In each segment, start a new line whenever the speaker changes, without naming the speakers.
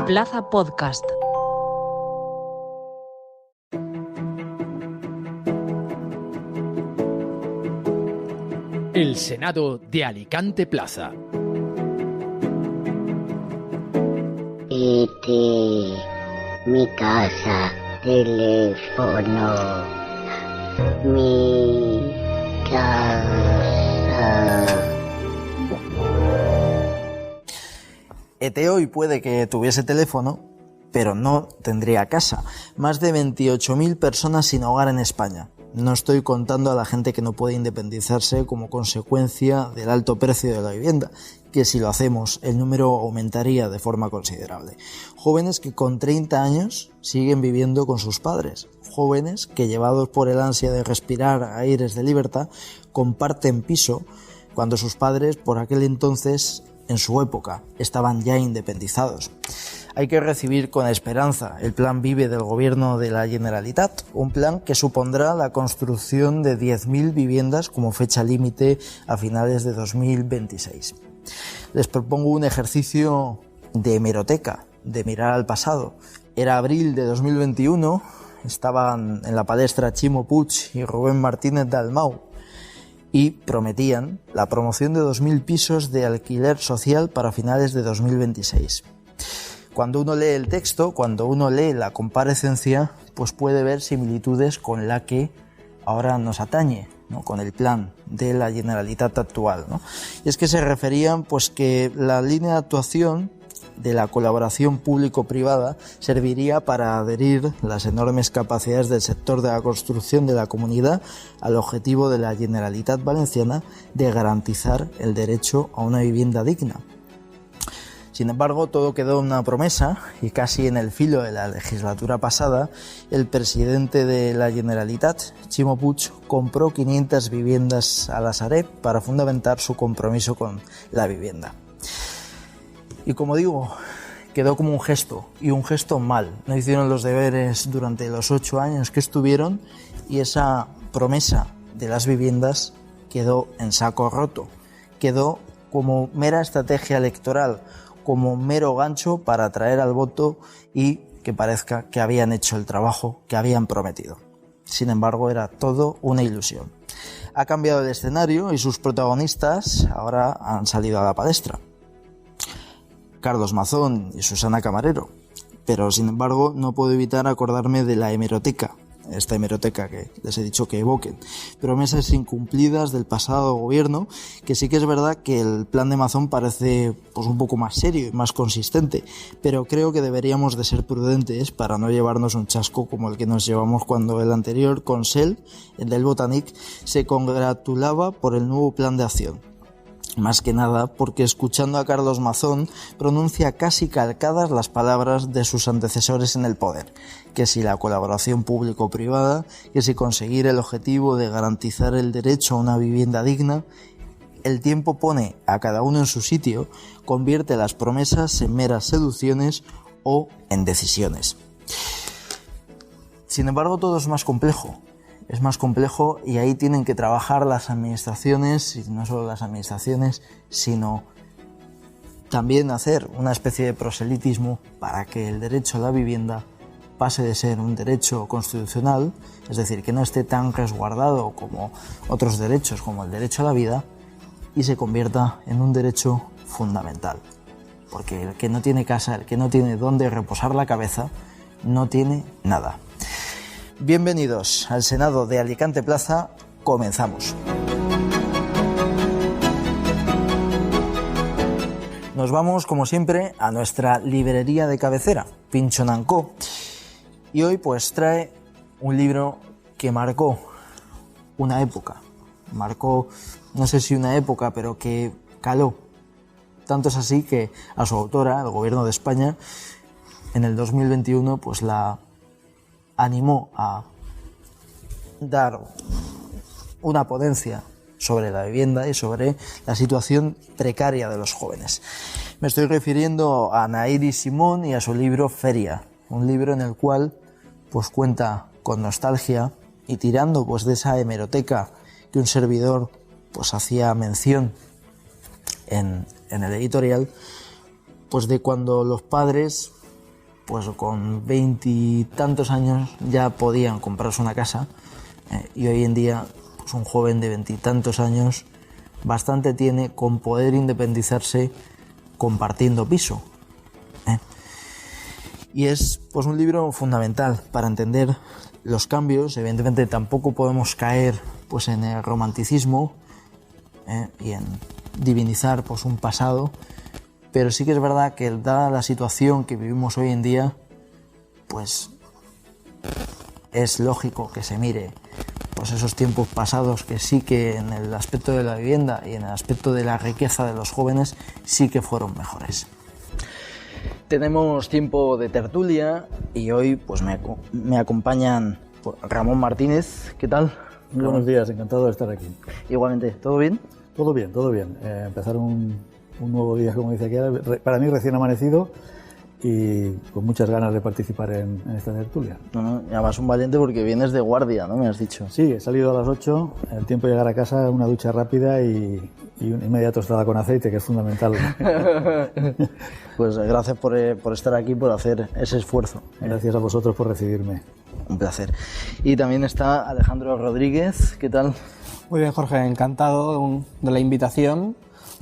Plaza Podcast.
El Senado de Alicante Plaza.
Mi casa, teléfono, mi casa.
ET hoy puede que tuviese teléfono, pero no tendría casa. Más de 28.000 personas sin hogar en España. No estoy contando a la gente que no puede independizarse como consecuencia del alto precio de la vivienda, que si lo hacemos el número aumentaría de forma considerable. Jóvenes que con 30 años siguen viviendo con sus padres. Jóvenes que, llevados por el ansia de respirar aires de libertad, comparten piso cuando sus padres, por aquel entonces, en su época, estaban ya independizados. Hay que recibir con esperanza el Plan Vive del Gobierno de la Generalitat, un plan que supondrá la construcción de 10.000 viviendas como fecha límite a finales de 2026. Les propongo un ejercicio de hemeroteca, de mirar al pasado. Era abril de 2021, estaban en la palestra Chimo Puig y Rubén Martínez Dalmau y prometían la promoción de 2.000 pisos de alquiler social para finales de 2026. Cuando uno lee el texto, cuando uno lee la comparecencia, pues puede ver similitudes con la que ahora nos atañe, ¿no? Con el plan de la Generalitat actual, ¿no? Y es que se referían pues que la línea de actuación de la colaboración público-privada serviría para adherir las enormes capacidades del sector de la construcción de la comunidad al objetivo de la Generalitat Valenciana de garantizar el derecho a una vivienda digna. Sin embargo, todo quedó en una promesa y casi en el filo de la legislatura pasada, el presidente de la Generalitat, Chimo Puig, compró 500 viviendas a la Sareb para fundamentar su compromiso con la vivienda. Y como digo, quedó como un gesto, y un gesto mal. No hicieron los deberes durante los 8 años que estuvieron y esa promesa de las viviendas quedó en saco roto. Quedó como mera estrategia electoral, como mero gancho para atraer al voto y que parezca que habían hecho el trabajo que habían prometido. Sin embargo, era todo una ilusión. Ha cambiado el escenario y sus protagonistas ahora han salido a la palestra. Carlos Mazón y Susana Camarero. Pero, sin embargo, no puedo evitar acordarme de la hemeroteca, esta hemeroteca que les he dicho que evoquen. Promesas incumplidas del pasado gobierno, que sí que es verdad que el plan de Mazón parece pues un poco más serio y más consistente, pero creo que deberíamos de ser prudentes para no llevarnos un chasco como el que nos llevamos cuando el anterior Consell, el del Botanic, se congratulaba por el nuevo plan de acción. Más que nada porque, escuchando a Carlos Mazón, pronuncia casi calcadas las palabras de sus antecesores en el poder, que si la colaboración público-privada, que si conseguir el objetivo de garantizar el derecho a una vivienda digna. El tiempo pone a cada uno en su sitio, convierte las promesas en meras seducciones o en decisiones. Sin embargo, todo es más complejo. Es más complejo y ahí tienen que trabajar las administraciones, y no solo las administraciones, sino también hacer una especie de proselitismo para que el derecho a la vivienda pase de ser un derecho constitucional, es decir, que no esté tan resguardado como otros derechos, como el derecho a la vida, y se convierta en un derecho fundamental. Porque el que no tiene casa, el que no tiene dónde reposar la cabeza, no tiene nada. Bienvenidos al Senado de Alicante Plaza, comenzamos. Nos vamos, como siempre, a nuestra librería de cabecera, Pincho & Co. Y hoy pues trae un libro que marcó una época. Marcó, no sé si una época, pero que caló. Tanto es así que a su autora, el Gobierno de España, en el 2021 pues la animó a dar una ponencia sobre la vivienda y sobre la situación precaria de los jóvenes. Me estoy refiriendo a Nayeli Simón y a su libro Feria, un libro en el cual pues cuenta con nostalgia y tirando pues de esa hemeroteca que un servidor pues hacía mención en el editorial, pues de cuando los padres pues con 20 y tantos años ya podían comprarse una casa, y hoy en día pues un joven de 20 y tantos años bastante tiene con poder independizarse compartiendo piso. Y es pues un libro fundamental para entender los cambios. Evidentemente tampoco podemos caer pues en el romanticismo y en divinizar pues un pasado, pero sí que es verdad que dada la situación que vivimos hoy en día, pues es lógico que se mire pues esos tiempos pasados, que sí que en el aspecto de la vivienda y en el aspecto de la riqueza de los jóvenes sí que fueron mejores. Tenemos tiempo de tertulia y hoy pues me acompañan Ramón Martínez. ¿Qué tal?
Muy buenos días, encantado de estar aquí.
Igualmente, ¿todo bien?
Todo bien, todo bien. Empezar un nuevo día, como dice aquí, para mí recién amanecido y con muchas ganas de participar en esta tertulia.
No, además un valiente porque vienes de guardia, ¿no? Me has dicho.
Sí, he salido a las 8, el tiempo de llegar a casa, una ducha rápida y una media tostada con aceite, que es fundamental.
Pues gracias por estar aquí, por hacer ese esfuerzo.
Gracias a vosotros por recibirme.
Un placer. Y también está Alejandro Rodríguez. ¿Qué tal?
Muy bien, Jorge, encantado de la invitación,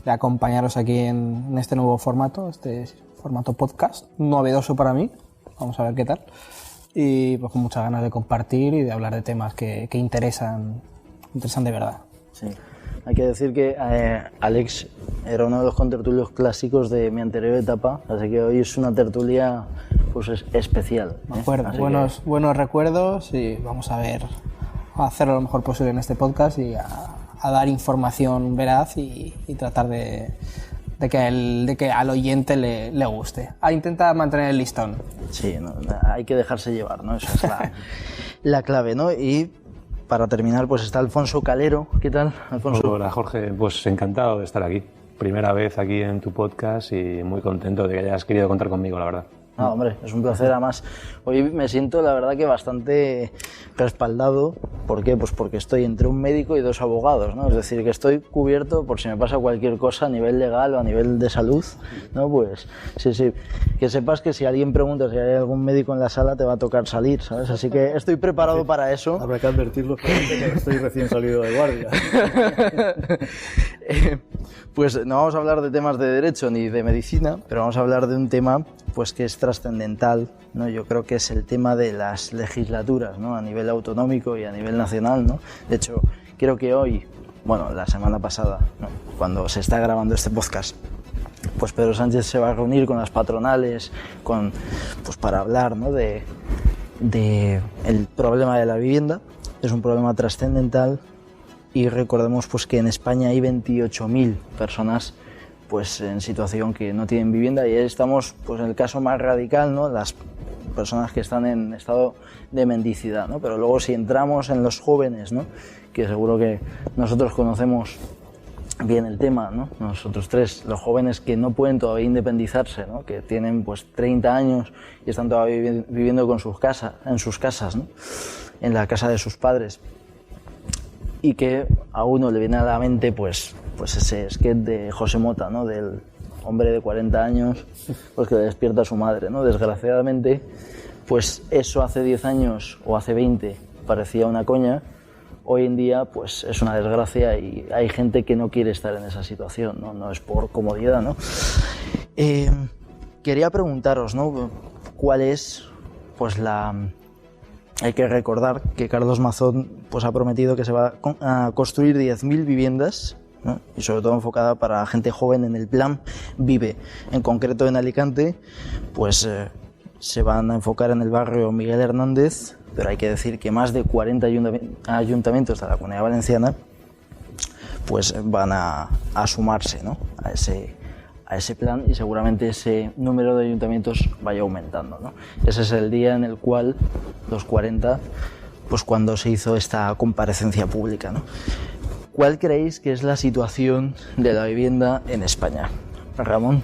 de acompañaros aquí en este nuevo formato, este formato podcast, novedoso para mí. Vamos a ver qué tal. Y pues con muchas ganas de compartir y de hablar de temas que interesan de verdad.
Sí. Hay que decir que Alex era uno de los contertulios clásicos de mi anterior etapa, así que hoy es una tertulia pues especial.
Me acuerdo, buenos recuerdos y vamos a hacerlo lo mejor posible en este podcast y a dar información veraz y tratar de que al oyente le guste. A intentar mantener el listón.
Sí, no, hay que dejarse llevar, ¿no? Esa es la clave, ¿no? Y para terminar, pues está Alfonso Calero. ¿Qué tal, Alfonso?
Hola, Jorge. Pues encantado de estar aquí. Primera vez aquí en tu podcast y muy contento de que hayas querido contar conmigo, la verdad.
Ah, hombre, es un placer. Además, hoy me siento, la verdad, que bastante respaldado. ¿Por qué? Pues porque estoy entre un médico y dos abogados, ¿no? Es decir, que estoy cubierto por si me pasa cualquier cosa a nivel legal o a nivel de salud, ¿no? Pues sí. Que sepas que si alguien pregunta si hay algún médico en la sala, te va a tocar salir, ¿sabes? Así que estoy preparado para eso.
Habrá que advertirlo, que estoy recién salido de guardia.
Pues no vamos a hablar de temas de derecho ni de medicina, pero vamos a hablar de un tema pues que es trascendental, ¿no? Yo creo que es el tema de las legislaturas, ¿no? A nivel autonómico y a nivel nacional, ¿no? De hecho, creo que hoy, la semana pasada, ¿no? Cuando se está grabando este podcast, pues Pedro Sánchez se va a reunir con las patronales pues para hablar, ¿no? de el problema de la vivienda. Es un problema trascendental y recordemos pues que en España hay 28.000 personas pues en situación que no tienen vivienda, y ahí estamos pues en el caso más radical, ¿no? Las personas que están en estado de mendicidad, ¿no? Pero luego si entramos en los jóvenes, ¿no? Que seguro que nosotros conocemos bien el tema, ¿no? Nosotros tres, los jóvenes que no pueden todavía independizarse, ¿no? Que tienen pues 30 años y están todavía viviendo en sus casas, ¿no? En la casa de sus padres, y que a uno le viene a la mente pues ese sketch de José Mota, ¿no? Del hombre de 40 años pues que le despierta a su madre, ¿no? Desgraciadamente, pues eso hace 10 años o hace 20 parecía una coña. Hoy en día pues es una desgracia y hay gente que no quiere estar en esa situación, ¿no? No es por comodidad, ¿no? Quería preguntaros, ¿no? ¿Cuál es pues Hay que recordar que Carlos Mazón pues ha prometido que se va a construir 10.000 viviendas, ¿no? Y sobre todo enfocada para gente joven en el plan Vive. En concreto en Alicante pues se van a enfocar en el barrio Miguel Hernández, pero hay que decir que más de 40 ayuntamientos de la Comunidad Valenciana pues van a sumarse, ¿no? a ese plan, y seguramente ese número de ayuntamientos vaya aumentando, ¿no? Ese es el día en el cual los 40, pues cuando se hizo esta comparecencia pública, ¿no? ¿Cuál creéis que es la situación de la vivienda en España? Ramón.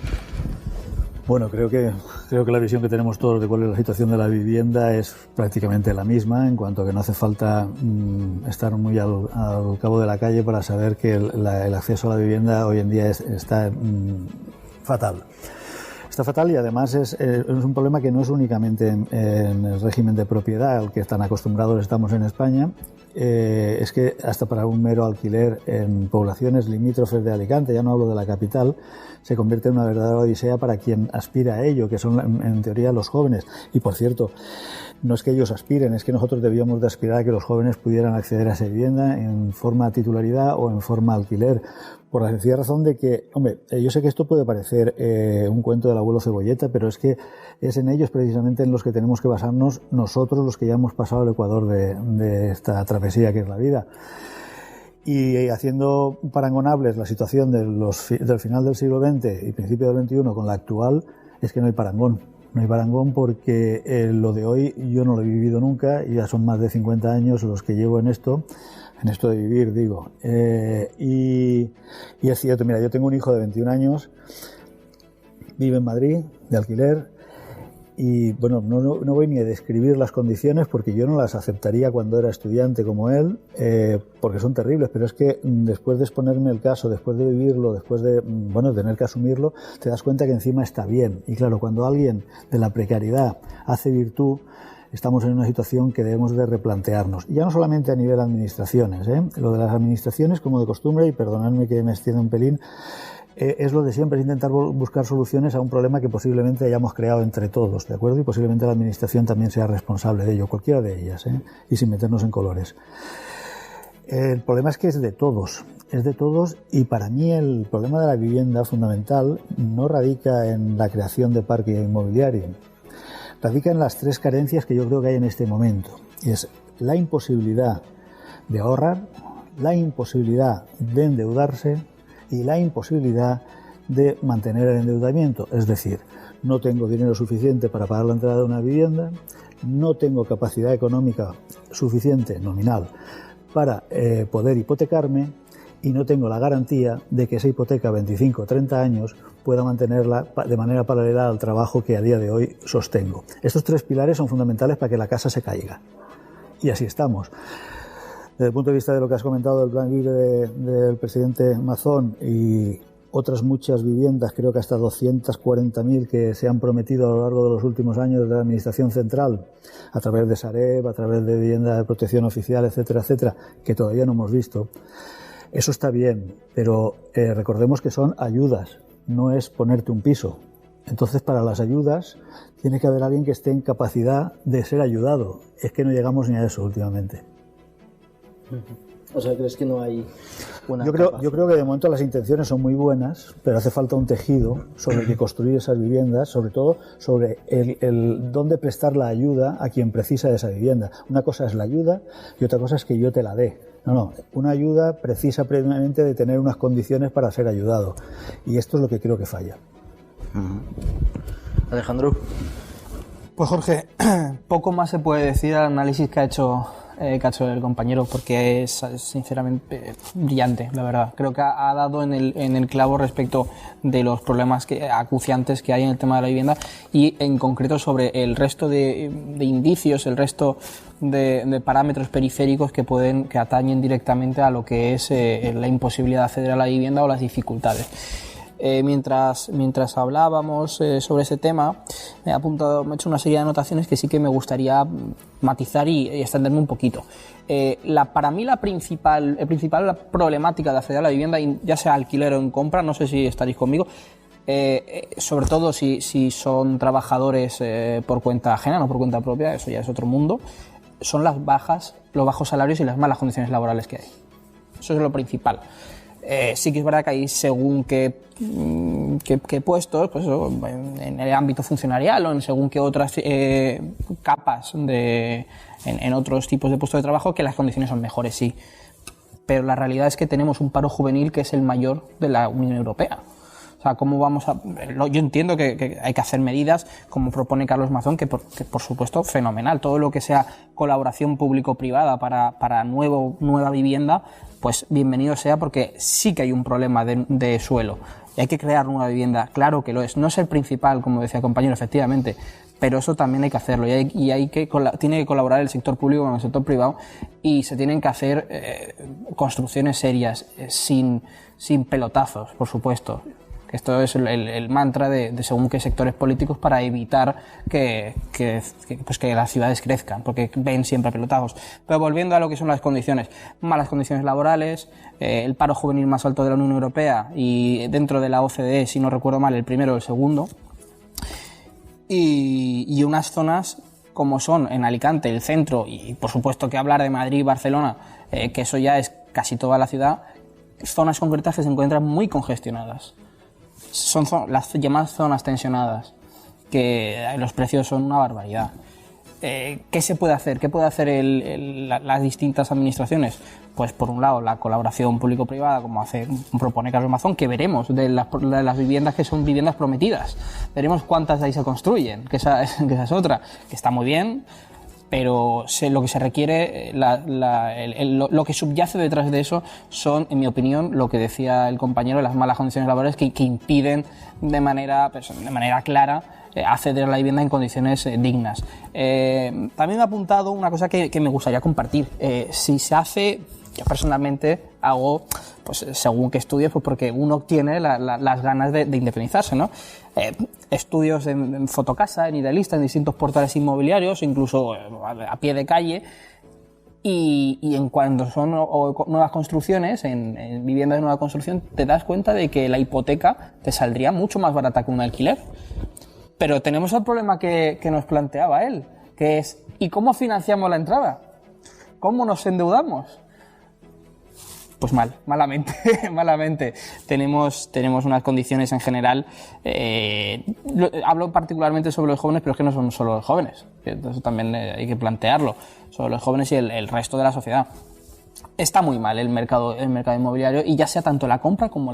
Bueno, creo que la visión que tenemos todos de cuál es la situación de la vivienda es prácticamente la misma, en cuanto a que no hace falta estar muy al cabo de la calle para saber que el acceso a la vivienda hoy en día está fatal. está fatal y además es un problema que no es únicamente en el régimen de propiedad al que tan acostumbrados estamos en España. Es que hasta para un mero alquiler en poblaciones limítrofes de Alicante, ya no hablo de la capital, se convierte en una verdadera odisea para quien aspira a ello, que son en teoría los jóvenes. Y por cierto, no es que ellos aspiren, es que nosotros debíamos de aspirar a que los jóvenes pudieran acceder a esa vivienda en forma titularidad o en forma alquiler, por la sencilla razón de que, hombre, yo sé que esto puede parecer un cuento del abuelo Cebolleta, pero es que es en ellos precisamente en los que tenemos que basarnos nosotros, los que ya hemos pasado el ecuador de esta travesía que es la vida. Y haciendo parangonables la situación del final del siglo XX y principio del XXI con la actual, es que no hay parangón. No hay parangón porque lo de hoy yo no lo he vivido nunca, y ya son más de 50 años los que llevo en esto de vivir, digo. Y es cierto, mira, yo tengo un hijo de 21 años, vive en Madrid, de alquiler, y bueno, no voy ni a describir las condiciones porque yo no las aceptaría cuando era estudiante como él, porque son terribles, pero es que después de exponerme el caso, después de vivirlo, después de tener que asumirlo, te das cuenta que encima está bien. Y claro, cuando alguien de la precariedad hace virtud, estamos en una situación que debemos de replantearnos. Y ya no solamente a nivel administraciones, lo de las administraciones, como de costumbre, y perdonadme que me extienda un pelín, es lo de siempre, es intentar buscar soluciones a un problema que posiblemente hayamos creado entre todos, ¿de acuerdo? Y posiblemente la administración también sea responsable de ello, cualquiera de ellas, y sin meternos en colores. El problema es que es de todos, y para mí el problema de la vivienda fundamental no radica en la creación de parque inmobiliario, radica en las tres carencias que yo creo que hay en este momento, y es la imposibilidad de ahorrar, la imposibilidad de endeudarse y la imposibilidad de mantener el endeudamiento. Es decir, no tengo dinero suficiente para pagar la entrada de una vivienda, no tengo capacidad económica suficiente, nominal, para poder hipotecarme, y no tengo la garantía de que esa hipoteca a 25 o 30 años pueda mantenerla de manera paralela al trabajo que a día de hoy sostengo. Estos tres pilares son fundamentales para que la casa se caiga. Y así estamos. Desde el punto de vista de lo que has comentado del plan libre del presidente Mazón y otras muchas viviendas, creo que hasta 240.000 que se han prometido a lo largo de los últimos años de la Administración Central, a través de Sareb, a través de vivienda de protección oficial, etcétera, etcétera, que todavía no hemos visto. Eso está bien, pero recordemos que son ayudas, no es ponerte un piso. Entonces, para las ayudas tiene que haber alguien que esté en capacidad de ser ayudado. Es que no llegamos ni a eso últimamente.
O sea, ¿crees que no hay una
yo creo que de momento las intenciones son muy buenas, pero hace falta un tejido sobre el que construir esas viviendas, sobre todo sobre el dónde prestar la ayuda a quien precisa de esa vivienda. Una cosa es la ayuda y otra cosa es que yo te la dé. No, una ayuda precisa previamente de tener unas condiciones para ser ayudado, y esto es lo que creo que falla.
Alejandro.
Pues Jorge, poco más se puede decir al análisis que ha hecho el compañero, porque es sinceramente brillante, la verdad. Creo que ha dado en el clavo respecto de los problemas acuciantes que hay en el tema de la vivienda, y en concreto sobre el resto de indicios, el resto de parámetros periféricos que atañen directamente a lo que es la imposibilidad de acceder a la vivienda o las dificultades. Mientras hablábamos sobre ese tema, me he hecho una serie de anotaciones que sí que me gustaría matizar y extenderme un poquito. Para mí la principal problemática de acceder a la vivienda, ya sea alquiler o en compra, no sé si estaréis conmigo, sobre todo si son trabajadores por cuenta ajena, no por cuenta propia, eso ya es otro mundo, son los bajos salarios y las malas condiciones laborales que hay. Eso es lo principal. Sí que es verdad que hay según qué puestos, pues eso, en el ámbito funcionarial o en según qué otras capas en otros tipos de puestos de trabajo, que las condiciones son mejores, sí. Pero la realidad es que tenemos un paro juvenil que es el mayor de la Unión Europea. O sea, ¿cómo vamos a...? Yo entiendo que hay que hacer medidas, como propone Carlos Mazón, que por supuesto, fenomenal. Todo lo que sea colaboración público-privada para nueva vivienda, pues bienvenido sea, porque sí que hay un problema de suelo. Y hay que crear nueva vivienda, claro que lo es. No es el principal, como decía el compañero, efectivamente, pero eso también hay que hacerlo. Y tiene que colaborar el sector público con el sector privado, y se tienen que hacer construcciones serias, sin pelotazos, por supuesto. Que esto es el mantra de según qué sectores políticos para evitar que las ciudades crezcan, porque ven siempre pelotados. Pero volviendo a lo que son las condiciones, malas condiciones laborales, el paro juvenil más alto de la Unión Europea y dentro de la OCDE, si no recuerdo mal, el primero o el segundo, y unas zonas como son en Alicante, el centro, y por supuesto que hablar de Madrid y Barcelona, que eso ya es casi toda la ciudad, zonas concretas que se encuentran muy congestionadas. Son las llamadas zonas tensionadas, que los precios son una barbaridad. ¿Qué se puede hacer? ¿Qué puede hacer las distintas administraciones? Pues por un lado la colaboración público-privada, como propone Carlos Mazón, que veremos de las viviendas que son viviendas prometidas. Veremos cuántas de ahí se construyen, que esa es otra, que está muy bien, pero lo que se requiere, lo que subyace detrás de eso son, en mi opinión, lo que decía el compañero, las malas condiciones laborales que impiden de manera clara acceder a la vivienda en condiciones dignas. También me ha apuntado una cosa que me gustaría compartir. Si se hace, yo personalmente hago, pues según qué estudios, pues porque uno tiene las ganas de independizarse, ¿no? Estudios en Fotocasa, en Idealista, en distintos portales inmobiliarios, incluso a pie de calle. Y en cuando son nuevas construcciones, en viviendas de nueva construcción, te das cuenta de que la hipoteca te saldría mucho más barata que un alquiler. Pero tenemos el problema que nos planteaba él, que es ¿y cómo financiamos la entrada? ¿Cómo nos endeudamos? Pues malamente. Tenemos unas condiciones en general. Hablo particularmente sobre los jóvenes, pero es que no son solo los jóvenes. Eso también hay que plantearlo. Sobre los jóvenes y el resto de la sociedad. Está muy mal el mercado inmobiliario, y ya sea tanto la compra como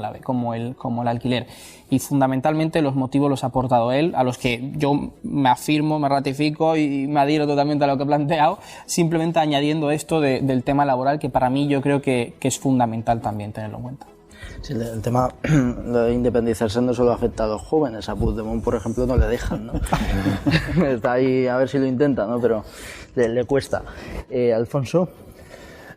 el alquiler. Y fundamentalmente los motivos los ha aportado él, a los que yo me afirmo, me ratifico y me adhiero totalmente a lo que he planteado, simplemente añadiendo esto del tema laboral, que para mí yo creo que es fundamental también tenerlo en cuenta.
Sí, el tema de independizarse no solo afecta a los jóvenes. A Puigdemont, por ejemplo, no le dejan, ¿no? Está ahí a ver si lo intenta, ¿no? Pero le cuesta. Alfonso.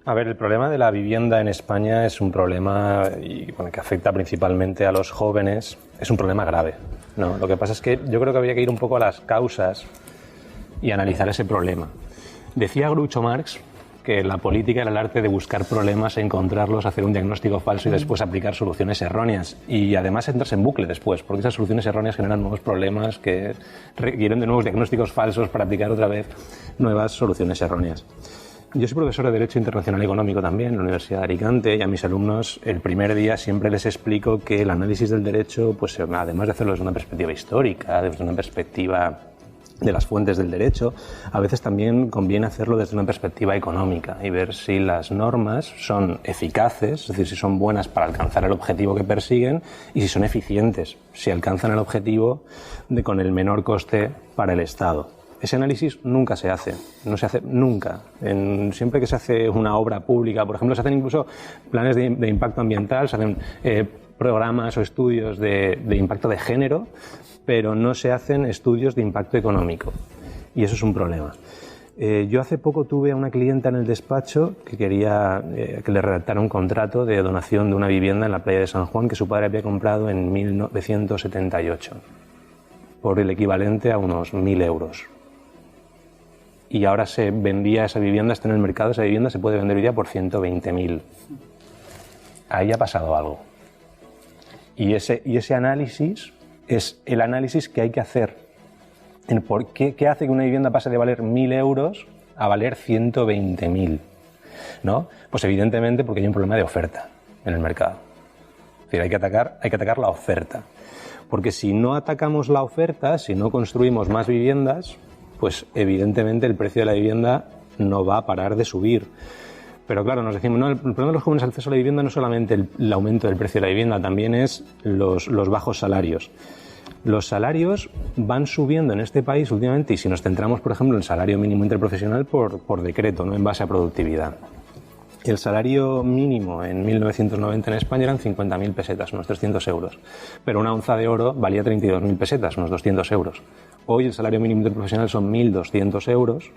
A ver, el problema de la vivienda en España es un problema que afecta principalmente a los jóvenes. Es un problema grave, ¿no? Lo que pasa es que yo creo que habría que ir un poco a las causas y analizar ese problema. Decía Groucho Marx que la política era el arte de buscar problemas, encontrarlos, hacer un diagnóstico falso y después aplicar soluciones erróneas. Y además entrarse en bucle después, porque esas soluciones erróneas generan nuevos problemas que requieren de nuevos diagnósticos falsos para aplicar otra vez nuevas soluciones erróneas. Yo soy profesor de Derecho Internacional Económico también en la Universidad de Alicante, y a mis alumnos el primer día siempre les explico que el análisis del derecho, pues además de hacerlo desde una perspectiva histórica, desde una perspectiva de las fuentes del derecho, a veces también conviene hacerlo desde una perspectiva económica y ver si las normas son eficaces, es decir, si son buenas para alcanzar el objetivo que persiguen, y si son eficientes, si alcanzan el objetivo con el menor coste para el Estado. Ese análisis nunca se hace, no se hace nunca. Siempre que se hace una obra pública, por ejemplo, se hacen incluso planes de impacto ambiental, se hacen programas o estudios de impacto de género, pero no se hacen estudios de impacto económico. Y eso es un problema. Yo hace poco tuve a una clienta en el despacho que quería que le redactara un contrato de donación de una vivienda en la playa de San Juan que su padre había comprado en 1978 por el equivalente a unos 1.000 euros. Y ahora se vendía esa vivienda, está en el mercado, esa vivienda se puede vender hoy día por 120.000. Ahí ha pasado algo. Y ese análisis es el análisis que hay que hacer. ¿Qué hace que una vivienda pase de valer 1.000 euros a valer 120.000? ¿No? Pues evidentemente porque hay un problema de oferta en el mercado. Es decir, hay que atacar la oferta. Porque si no atacamos la oferta, si no construimos más viviendas, pues evidentemente el precio de la vivienda no va a parar de subir. Pero claro, nos decimos, no, el problema de los jóvenes al acceso a la vivienda no es solamente el aumento del precio de la vivienda, también es los bajos salarios. Los salarios van subiendo en este país últimamente, y si nos centramos, por ejemplo, en el salario mínimo interprofesional por decreto, no en base a productividad. El salario mínimo en 1990 en España eran 50.000 pesetas, unos 300 euros. Pero una onza de oro valía 32.000 pesetas, unos 200 euros. Hoy el salario mínimo interprofesional son 1.200 euros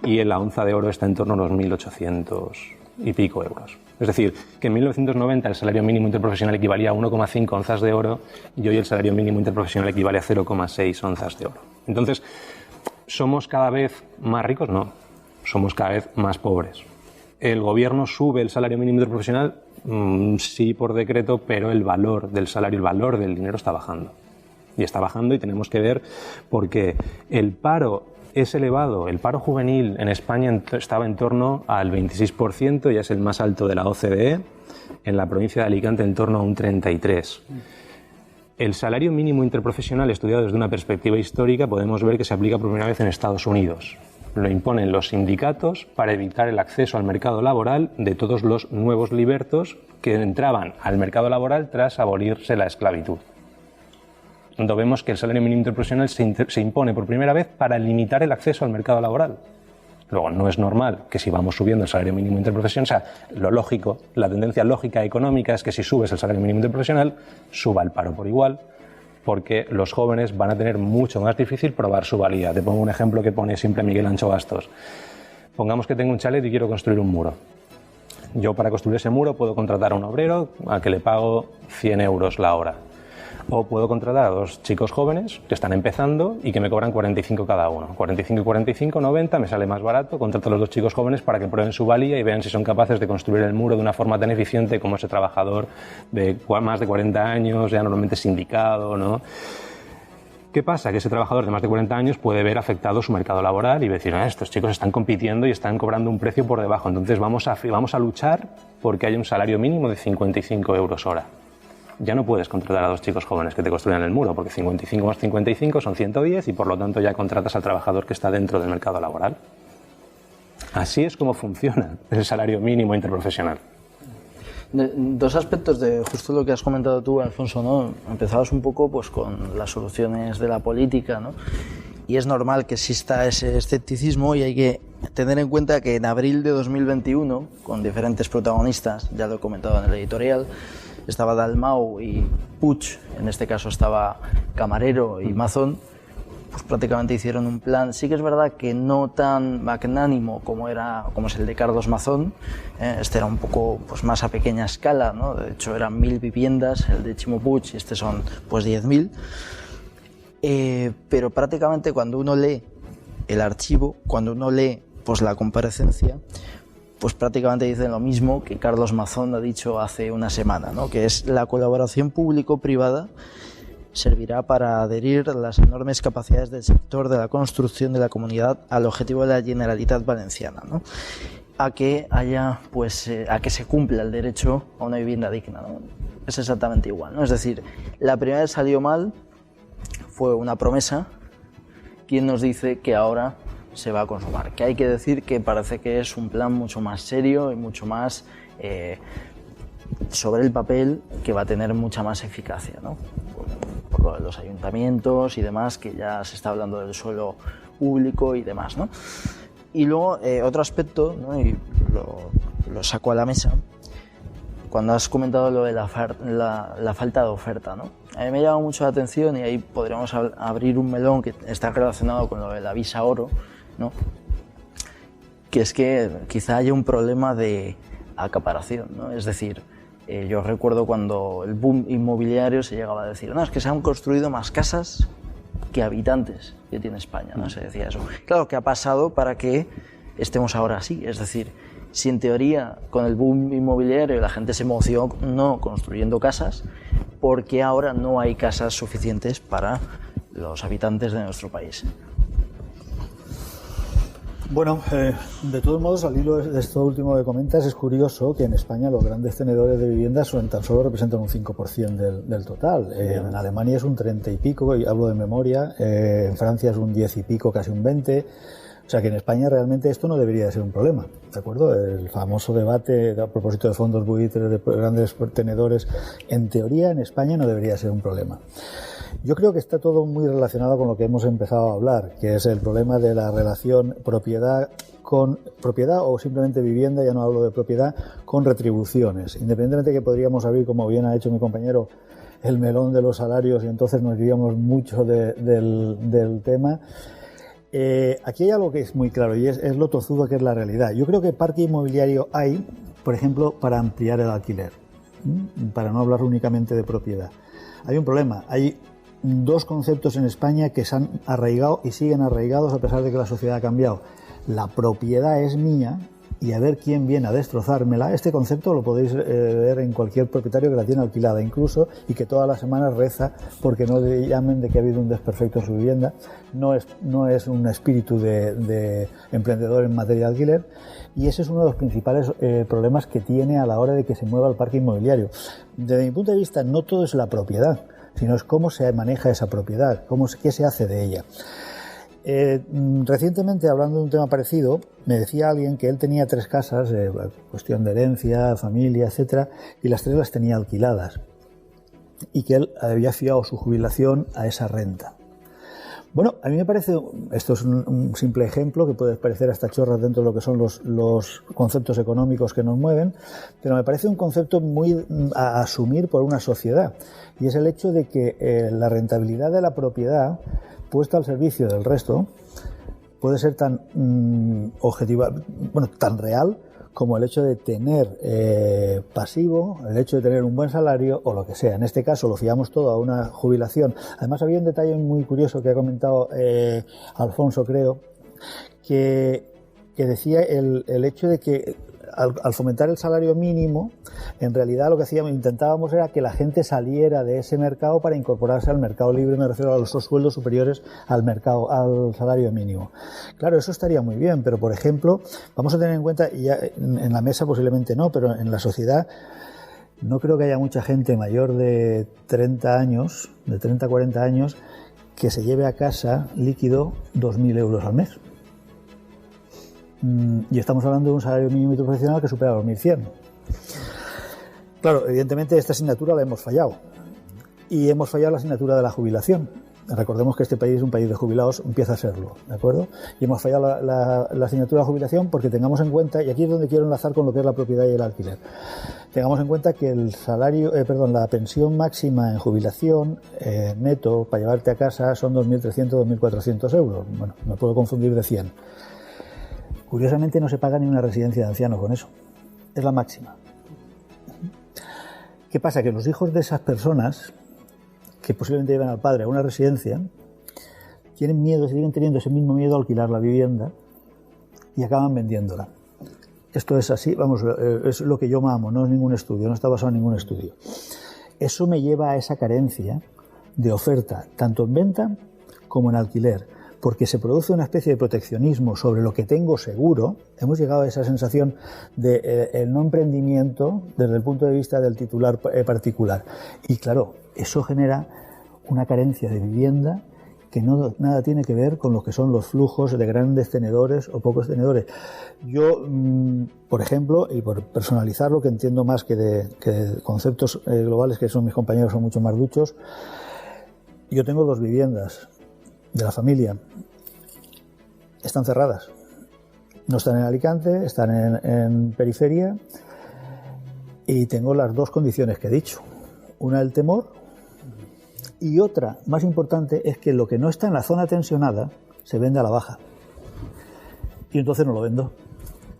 y la onza de oro está en torno a los 1.800 y pico euros. Es decir, que en 1990 el salario mínimo interprofesional equivalía a 1,5 onzas de oro y hoy el salario mínimo interprofesional equivale a 0,6 onzas de oro. Entonces, ¿somos cada vez más ricos? No, somos cada vez más pobres. ¿El gobierno sube el salario mínimo interprofesional? Sí, por decreto, pero el valor del salario, el valor del dinero está bajando. Y está bajando y tenemos que ver por qué. El paro es elevado. El paro juvenil en España estaba en torno al 26%, ya es el más alto de la OCDE. En la provincia de Alicante en torno a un 33%. El salario mínimo interprofesional, estudiado desde una perspectiva histórica, podemos ver que se aplica por primera vez en Estados Unidos. Lo imponen los sindicatos para evitar el acceso al mercado laboral de todos los nuevos libertos que entraban al mercado laboral tras abolirse la esclavitud. Donde vemos que el salario mínimo interprofesional se impone por primera vez para limitar el acceso al mercado laboral. Luego, no es normal que si vamos subiendo el salario mínimo interprofesional, o sea, lo lógico, la tendencia lógica económica es que si subes el salario mínimo interprofesional, suba el paro por igual, porque los jóvenes van a tener mucho más difícil probar su valía. Te pongo un ejemplo que pone siempre Miguel Ancho Bastos. Pongamos que tengo un chalet y quiero construir un muro. Yo, para construir ese muro, puedo contratar a un obrero al que le pago 100 euros la hora. O puedo contratar a dos chicos jóvenes que están empezando y que me cobran 45 cada uno. 45 y 45, 90, me sale más barato. Contrato a los dos chicos jóvenes para que prueben su valía y vean si son capaces de construir el muro de una forma tan eficiente como ese trabajador de más de 40 años, ya normalmente sindicado, ¿no? ¿Qué pasa? Que ese trabajador de más de 40 años puede ver afectado su mercado laboral y decir, estos chicos están compitiendo y están cobrando un precio por debajo. Entonces vamos a luchar porque haya un salario mínimo de 55 euros hora. Ya no puedes contratar a dos chicos jóvenes que te construyan el muro, porque 55 más 55 son 110 y por lo tanto ya contratas al trabajador que está dentro del mercado laboral. Así es como funciona el salario mínimo interprofesional.
Dos aspectos de justo lo que has comentado tú, Alfonso, ¿no? Empezabas un poco pues con las soluciones de la política, ¿no? Y es normal que exista ese escepticismo y hay que tener en cuenta que en abril de 2021, con diferentes protagonistas, ya lo he comentado en el editorial, estaba Dalmau y Puig, en este caso estaba Camarero y Mazón, pues prácticamente hicieron un plan, sí que es verdad que no tan magnánimo como es el de Carlos Mazón, este era un poco pues más a pequeña escala, ¿no? De hecho eran 1.000 viviendas, el de Chimo Puig y este son pues 10.000, pero prácticamente cuando uno lee el archivo, cuando uno lee pues la comparecencia, pues prácticamente dicen lo mismo que Carlos Mazón ha dicho hace una semana, ¿no? Que es la colaboración público-privada servirá para adherir las enormes capacidades del sector de la construcción de la comunidad al objetivo de la Generalitat Valenciana, ¿no? A que se cumpla el derecho a una vivienda digna, ¿no? Es exactamente igual, ¿no? Es decir, la primera vez salió mal, fue una promesa. ¿Quién nos dice que ahora se va a consumar? Que hay que decir que parece que es un plan mucho más serio y mucho más sobre el papel, que va a tener mucha más eficacia, ¿no? Por lo de los ayuntamientos y demás, que ya se está hablando del suelo público y demás, ¿no? Y luego otro aspecto, ¿no? Y lo saco a la mesa, cuando has comentado lo de la falta de oferta, ¿no? A mí me llama mucho la atención y ahí podríamos abrir un melón que está relacionado con lo de la visa oro, ¿no? Que es que quizá haya un problema de acaparación, ¿no? Es decir, yo recuerdo cuando el boom inmobiliario se llegaba a decir, no, es que se han construido más casas que habitantes que tiene España, ¿no? Se decía eso. Claro, ¿qué ha pasado para que estemos ahora así? Es decir, si en teoría con el boom inmobiliario la gente se emocionó construyendo casas, ¿por qué ahora no hay casas suficientes para los habitantes de nuestro país?
Bueno, de todos modos, al hilo de esto último que comentas, es curioso que en España los grandes tenedores de viviendas tan solo representan un 5% del total. En Alemania es un 30 y pico, y hablo de memoria, en Francia es un 10 y pico, casi un 20. O sea que en España realmente esto no debería de ser un problema, ¿de acuerdo? El famoso debate a propósito de fondos buitres, de grandes tenedores, en teoría en España no debería ser un problema. Yo creo que está todo muy relacionado con lo que hemos empezado a hablar, que es el problema de la relación propiedad o simplemente vivienda, ya no hablo de propiedad, con retribuciones. Independientemente de que podríamos abrir, como bien ha hecho mi compañero, el melón de los salarios y entonces nos iríamos mucho del tema. Aquí hay algo que es muy claro y es lo tozudo que es la realidad. Yo creo que parque inmobiliario hay, por ejemplo, para ampliar el alquiler, para no hablar únicamente de propiedad. Hay un problema, hay dos conceptos en España que se han arraigado y siguen arraigados a pesar de que la sociedad ha cambiado. La propiedad es mía y a ver quién viene a destrozármela. Este concepto lo podéis ver en cualquier propietario que la tiene alquilada incluso y que todas las semanas reza porque no le llamen de que ha habido un desperfecto en su vivienda. No es un espíritu de emprendedor en materia de alquiler y ese es uno de los principales problemas que tiene a la hora de que se mueva el parque inmobiliario. Desde mi punto de vista no todo es la propiedad, sino es cómo se maneja esa propiedad, qué se hace de ella. Recientemente, hablando de un tema parecido, me decía alguien que él tenía 3 casas, cuestión de herencia, familia, etcétera, y las 3 las tenía alquiladas y que él había fiado su jubilación a esa renta. Bueno, a mí me parece, esto es un simple ejemplo que puede parecer hasta chorras dentro de lo que son los conceptos económicos que nos mueven, pero me parece un concepto muy a asumir por una sociedad, y es el hecho de que la rentabilidad de la propiedad puesta al servicio del resto puede ser tan objetiva, bueno, tan real como el hecho de tener pasivo, el hecho de tener un buen salario o lo que sea. En este caso lo fiamos todo a una jubilación. Además había un detalle muy curioso que ha comentado Alfonso, creo, que decía el hecho de que al fomentar el salario mínimo, en realidad lo que intentábamos era que la gente saliera de ese mercado para incorporarse al mercado libre, me refiero a los sueldos superiores al salario mínimo. Claro, eso estaría muy bien, pero por ejemplo, vamos a tener en cuenta, y ya en la mesa posiblemente no, pero en la sociedad no creo que haya mucha gente mayor de 30 años, de 30 a 40 años, que se lleve a casa líquido 2.000 euros al mes. Y estamos hablando de un salario mínimo interprofesional que supera los 1.100. Claro, evidentemente esta asignatura la hemos fallado. Y hemos fallado la asignatura de la jubilación. Recordemos que este país es un país de jubilados, empieza a serlo, ¿de acuerdo? Y hemos fallado la asignatura de jubilación porque tengamos en cuenta, y aquí es donde quiero enlazar con lo que es la propiedad y el alquiler, tengamos en cuenta que la pensión máxima en jubilación neto para llevarte a casa son 2.300, 2.400 euros. Bueno, me puedo confundir de 100. Curiosamente no se paga ni una residencia de ancianos con eso. Es la máxima. ¿Qué pasa? Que los hijos de esas personas, que posiblemente lleven al padre a una residencia, tienen miedo, siguen teniendo ese mismo miedo a alquilar la vivienda y acaban vendiéndola. Esto es así, vamos, es lo que yo mamo, no es ningún estudio, no está basado en ningún estudio. Eso me lleva a esa carencia de oferta, tanto en venta como en alquiler, porque se produce una especie de proteccionismo sobre lo que tengo seguro. Hemos llegado a esa sensación de el no emprendimiento desde el punto de vista del titular particular. Y claro, eso genera una carencia de vivienda que nada tiene que ver con lo que son los flujos de grandes tenedores o pocos tenedores. Yo, por ejemplo, y por personalizarlo, que entiendo más que de conceptos globales, que son mis compañeros, son mucho más duchos, yo tengo 2 viviendas de la familia, están cerradas, no están en Alicante, están en periferia, y tengo las 2 condiciones que he dicho, una el temor y otra más importante es que lo que no está en la zona tensionada se vende a la baja y entonces no lo vendo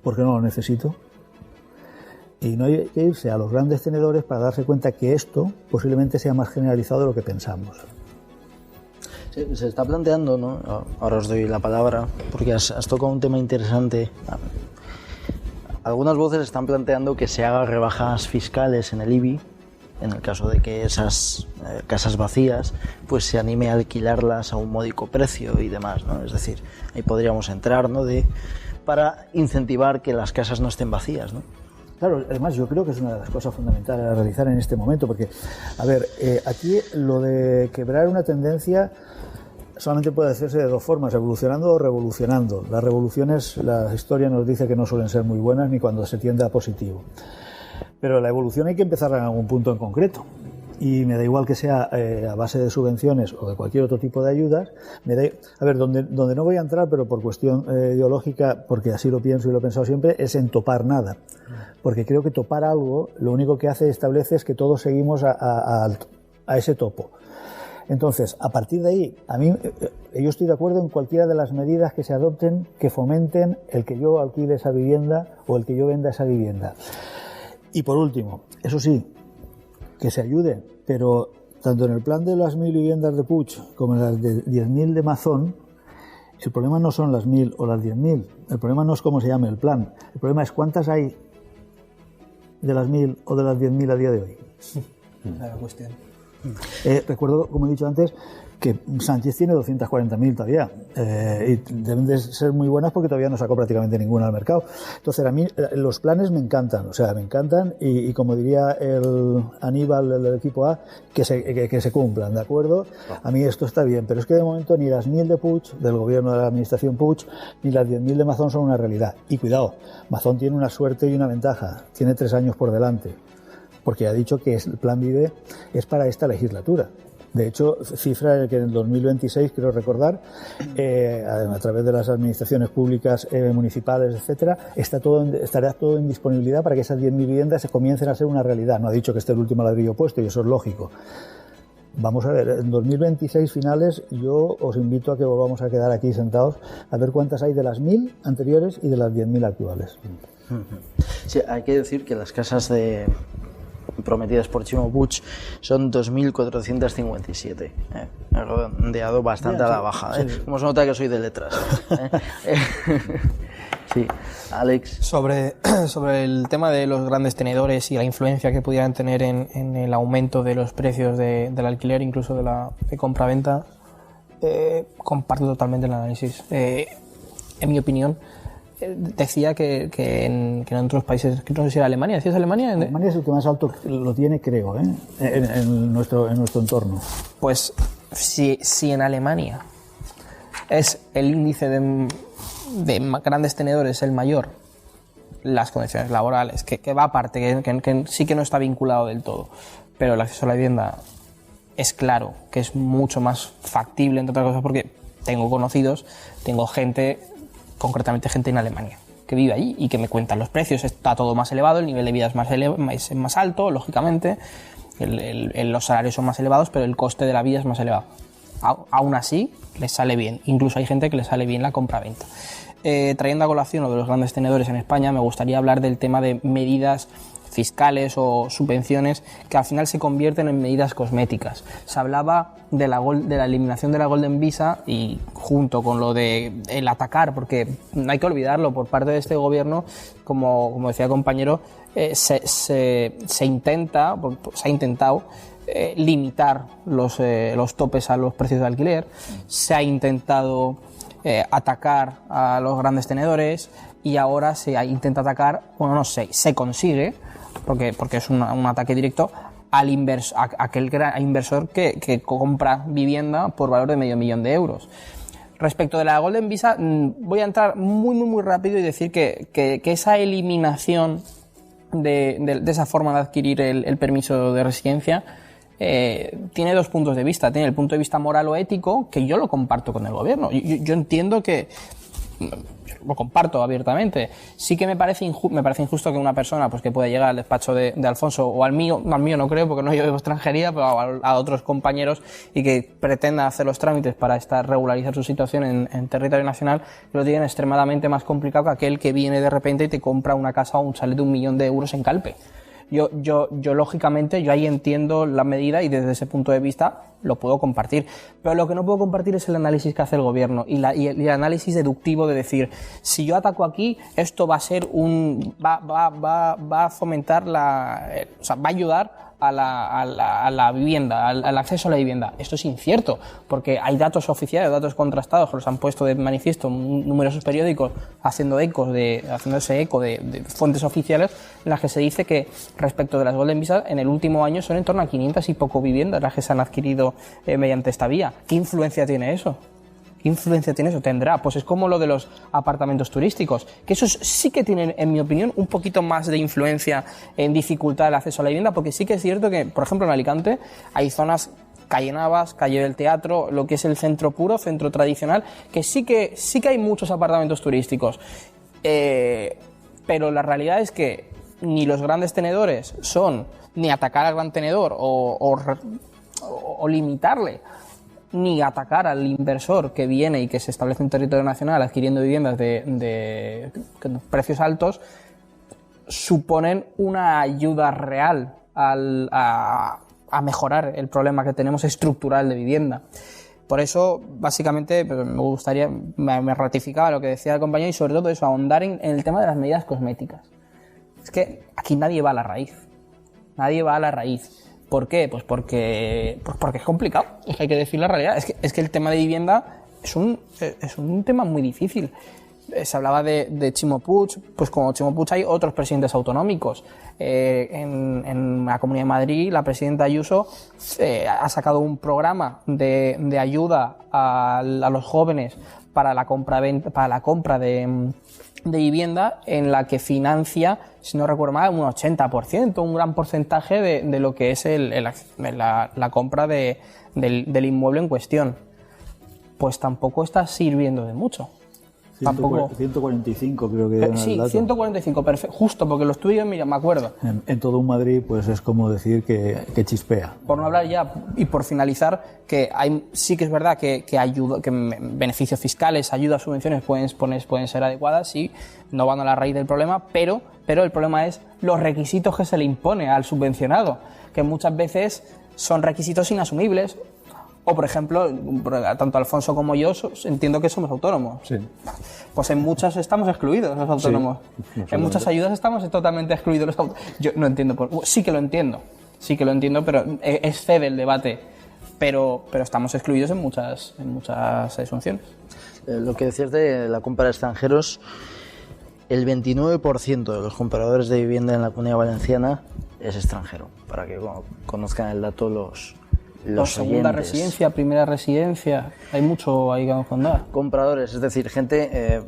porque no lo necesito. Y no hay que irse a los grandes tenedores para darse cuenta que esto posiblemente sea más generalizado de lo que pensamos.
Se está planteando, ¿no? Ahora os doy la palabra, porque has tocado un tema interesante. Algunas voces están planteando que se hagan rebajas fiscales en el IBI, en el caso de que esas casas vacías pues se anime a alquilarlas a un módico precio y demás, ¿no? Es decir, ahí podríamos entrar, ¿no? Para incentivar que las casas no estén vacías, ¿no?
Claro, además yo creo que es una de las cosas fundamentales a realizar en este momento, porque, a ver, aquí lo de quebrar una tendencia solamente puede hacerse de 2 formas, evolucionando o revolucionando. Las revoluciones, la historia nos dice que no suelen ser muy buenas ni cuando se tiende a positivo. Pero la evolución hay que empezarla en algún punto en concreto. Y me da igual que sea a base de subvenciones o de cualquier otro tipo de ayudas. A ver, donde no voy a entrar, pero por cuestión ideológica, porque así lo pienso y lo he pensado siempre, es en topar nada. Porque creo que topar algo, lo único que establece es que todos seguimos a ese topo. Entonces, a partir de ahí, a mí yo estoy de acuerdo en cualquiera de las medidas que se adopten que fomenten el que yo alquile esa vivienda o el que yo venda esa vivienda. Y por último, eso sí, que se ayude, pero tanto en el plan de las 1.000 viviendas de Puig como en las de 10.000 de Mazón, el problema no son las 1.000 o las 10.000, el problema no es cómo se llame el plan, el problema es cuántas hay de las 1.000 o de las 10.000 a día de hoy.
La cuestión.
Recuerdo, como he dicho antes, que Sánchez tiene 240.000 todavía y deben de ser muy buenas porque todavía no sacó prácticamente ninguna al mercado. Entonces a mí los planes me encantan, y como diría el Aníbal, el del equipo A, que se cumplan, ¿de acuerdo? A mí esto está bien, pero es que de momento ni las 1.000 de Puig, del gobierno de la administración Puig, ni las 10.000 de Mazón son una realidad. Y cuidado, Mazón tiene una suerte y una ventaja, tiene 3 años por delante, porque ha dicho que el plan Vive es para esta legislatura. De hecho, cifra que en el 2026, quiero recordar, a través de las administraciones públicas municipales, etcétera, estará todo en disponibilidad para que esas 10.000 viviendas se comiencen a ser una realidad. No ha dicho que esté el último ladrillo puesto, y eso es lógico. Vamos a ver, en 2026 finales yo os invito a que volvamos a quedar aquí sentados a ver cuántas hay de las 1.000 anteriores y de las 10.000 actuales.
Sí, hay que decir que las casas prometidas por Ximo Puig son 2.457. He redondeado bastante a la baja. Sí. Como se nota que soy de letras. Sí, Alex.
Sobre el tema de los grandes tenedores y la influencia que pudieran tener en el aumento de los precios del alquiler, incluso de compraventa, comparto totalmente el análisis. En mi opinión, decía que en otros países, que no sé si era Alemania, ¿decías Alemania?
Alemania es el que más alto lo tiene, creo, en nuestro entorno.
Pues si en Alemania es el índice de grandes tenedores el mayor, las condiciones laborales, que va aparte, que sí que no está vinculado del todo, pero el acceso a la vivienda es claro que es mucho más factible, entre otras cosas, porque tengo conocidos, tengo gente, concretamente gente en Alemania, que vive allí y que me cuentan los precios, está todo más elevado, el nivel de vida es más alto, lógicamente, los salarios son más elevados, pero el coste de la vida es más elevado. Aún así, les sale bien, incluso hay gente que les sale bien la compraventa. Trayendo a colación lo de los grandes tenedores en España, me gustaría hablar del tema de medidas fiscales o subvenciones que al final se convierten en medidas cosméticas. Se hablaba de la eliminación de la Golden Visa y junto con lo de el atacar, porque no hay que olvidarlo, por parte de este gobierno, como decía el compañero, se ha intentado limitar los topes a los precios de alquiler, se ha intentado atacar a los grandes tenedores y ahora se intenta atacar, se consigue, porque es un ataque directo a aquel gran inversor que compra vivienda por valor de $500.000 de euros. Respecto de la Golden Visa, voy a entrar muy rápido y decir que esa eliminación de esa forma de adquirir el permiso de residencia tiene dos puntos de vista. Tiene el punto de vista moral o ético, que yo lo comparto con el gobierno. Yo entiendo que lo comparto abiertamente. Sí que me parece injusto que una persona pues que pueda llegar al despacho de Alfonso o al mío no creo porque no llevo extranjería, pero a otros compañeros y que pretenda hacer los trámites para regularizar su situación en territorio nacional, lo tienen extremadamente más complicado que aquel que viene de repente y te compra una casa o un chalet de $1.000.000 en Calpe. Yo lógicamente, yo ahí entiendo la medida y desde ese punto de vista lo puedo compartir. Pero lo que no puedo compartir es el análisis que hace el gobierno y el análisis deductivo de decir, si yo ataco aquí, esto va a ser va a fomentar va a ayudar a la vivienda, al acceso a la vivienda. Esto es incierto, porque hay datos oficiales, datos contrastados, que los han puesto de manifiesto numerosos periódicos haciéndose eco de fuentes oficiales en las que se dice que respecto de las Golden Visa en el último año son en torno a 500 y poco viviendas las que se han adquirido mediante esta vía. ¿Qué influencia tiene eso? ¿Qué influencia tiene eso? Tendrá, pues es como lo de los apartamentos turísticos, que esos sí que tienen, en mi opinión, un poquito más de influencia en dificultar el acceso a la vivienda, porque sí que es cierto que, por ejemplo, en Alicante hay zonas, calle Navas, calle del Teatro, lo que es el centro puro, centro tradicional, que sí que hay muchos apartamentos turísticos, pero la realidad es que ni los grandes tenedores son ni atacar al gran tenedor o limitarle ni atacar al inversor que viene y que se establece en territorio nacional adquiriendo viviendas de precios altos, suponen una ayuda real a mejorar el problema que tenemos estructural de vivienda. Por eso, básicamente, me gustaría, me ratificaba lo que decía el compañero y sobre todo eso, ahondar en el tema de las medidas cosméticas. Es que aquí nadie va a la raíz. Nadie va a la raíz. ¿Por qué? Pues porque es complicado. Es que hay que decir la realidad. Es que el tema de vivienda es un tema muy difícil. Se hablaba de Ximo Puig, pues como Ximo Puig hay otros presidentes autonómicos. En la Comunidad de Madrid, la presidenta Ayuso ha sacado un programa de ayuda a los jóvenes para la compra de vivienda, en la que financia, si no recuerdo mal, un 80%, un gran porcentaje de lo que es la compra del inmueble en cuestión. Pues tampoco está sirviendo de mucho.
145 creo que era
sí,
el dato.
145, perfecto, justo porque lo estuve yo, mira, me acuerdo.
En todo un Madrid pues es como decir que chispea.
Por no hablar ya, y por finalizar, que sí que es verdad que beneficios fiscales, ayudas, subvenciones pueden ser adecuadas y no van a la raíz del problema, pero el problema es los requisitos que se le impone al subvencionado, que muchas veces son requisitos inasumibles. O, por ejemplo, tanto Alfonso como yo entiendo que somos autónomos. Sí. Pues en muchas estamos excluidos los autónomos. Sí, en muchas ayudas estamos totalmente excluidos los autónomos. Yo no entiendo. Sí que lo entiendo, pero excede el debate. Pero estamos excluidos en muchas asunciones.
Lo que decías de la compra de extranjeros, el 29% de los compradores de vivienda en la Comunidad Valenciana es extranjero, para que conozcan el dato los
segunda
oyentes.
Residencia, primera residencia, hay mucho ahí que andar.
Compradores, es decir, gente,